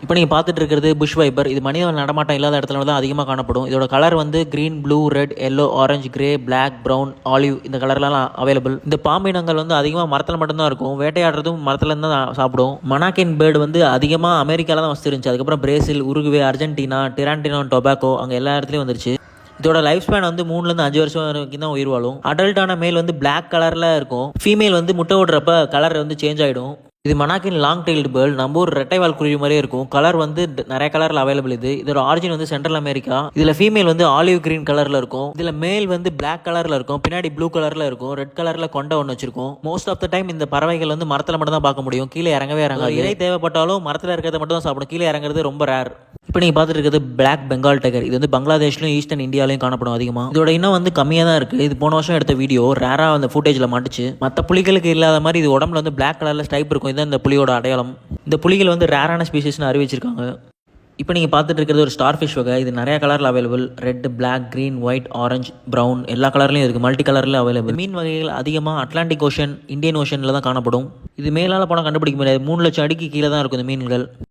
இப்போ நீங்கள் பார்த்துட்டு இருக்கிறது புஷ் வைப்பர். இது மனித நடமாட்டம் இல்லாத இடத்துல தான் அதிகமாக காணப்படும். இதோட கலர் வந்து green, blue, red, yellow, orange, grey, black, brown, olive இந்த கலர்லாம் அவைலபிள். இந்த பாம்பினங்கள் வந்து அதிகமாக மரத்தில் மட்டும்தான் இருக்கும். வேட்டையாடுறதும் மரத்துல இருந்து தான் சாப்பிடும். மனாக்கின் பேர்டு வந்து அதிகமாக அமெரிக்காவில் தான் வசிருந்துச்சு. அதுக்கப்புறம் பிரேசில், உருகுவே, அர்ஜென்டினா, டிராண்டினோ, டொபாக்கோ அங்கே எல்லா இடத்துலையும் வந்துருச்சு. இதோட லைஃப் ஸ்பேன் வந்து 3லேருந்து 5 வருஷம் வரைக்கும் தான் உயிர் வாழும். அடல்ட்டான மேல் வந்து பிளாக் கலரில் இருக்கும். ஃபீமேல் வந்து முட்டை விடுறப்ப கலர் வந்து சேஞ்ச் ஆகிடும். இது மனாக்கின் லாங் டெயில்டு பேர்ட். நம்ம ஊர் ரெட்டைவால் குருவி மாதிரியே இருக்கும். கலர் வந்து நிறைய கலரில் அவைலபிள். இதோட ஆரிஜின் வந்து சென்ட்ரல் அமெரிக்கா. இதில் ஃபீமேல் வந்து ஆலிவ் கிரீன் கலரில் இருக்கும். இதில் மேல் வந்து பிளாக் கலரில் இருக்கும். பின்னாடி ப்ளூ கலரில் இருக்கும். ரெட் கலரில் கொண்ட ஒன்று வச்சிருக்கும். மோஸ்ட் ஆஃப் த டைம் இந்த பறவைகள் வந்து மரத்தில் மட்டும் தான் பார்க்க முடியும். கீழே இறங்கவே இறங்காது. இறை தேவைப்பட்டாலும் மரத்தில் இருக்கிறத மட்டும் தான் சாப்பிடும். கீழே இறங்குறது ரொம்ப ரேர். இப்போ நீங்கள் பார்த்துட்டு இருக்கிறது பிளாக் பெங்கால் டைகர். இது வந்து பங்களாதேஷ்லையும் ஈஸ்டர்ன் இந்தியாலையும் காணப்படும் அதிகமாக. இதோட இன்னும் வந்து கம்மியாக தான் இருக்குது. இது போன வருஷம் எடுத்த வீடியோ ரேராக அந்த ஃபுட்டேஜில் மாட்டுச்சு. மற்ற புலிகளுக்கு இல்லாத மாதிரி இது உடம்புல வந்து பிளாக் கலரில் ஸ்டைப் இருக்கும். இதுதான் இந்த புலியோட அடையாளம். இந்த புலிகள் வந்து ரேரான ஸ்பீஷிஸ்னு அறிவிச்சிருக்காங்க. இப்போ நீங்கள் பார்த்துட்டு இருக்கிறது ஒரு ஸ்டார் ஃபிஷ் வகை. இது நிறைய கலரில் available. Red, black, green, white, orange, brown எல்லா கலர்லையும் இருக்குது. மல்டி கலரில் அவைலபிள். மீன் வகைகள் அதிகமாக அட்லாண்டிக் ஓஷன், இந்தியன் ஓஷனில் தான் காணப்படும். இது மேலால் போனால் கண்டுபிடிக்க முடியாது. 3 லட்சம் அடிக்கு கீழே தான் இருக்கும் இந்த மீன்கள்.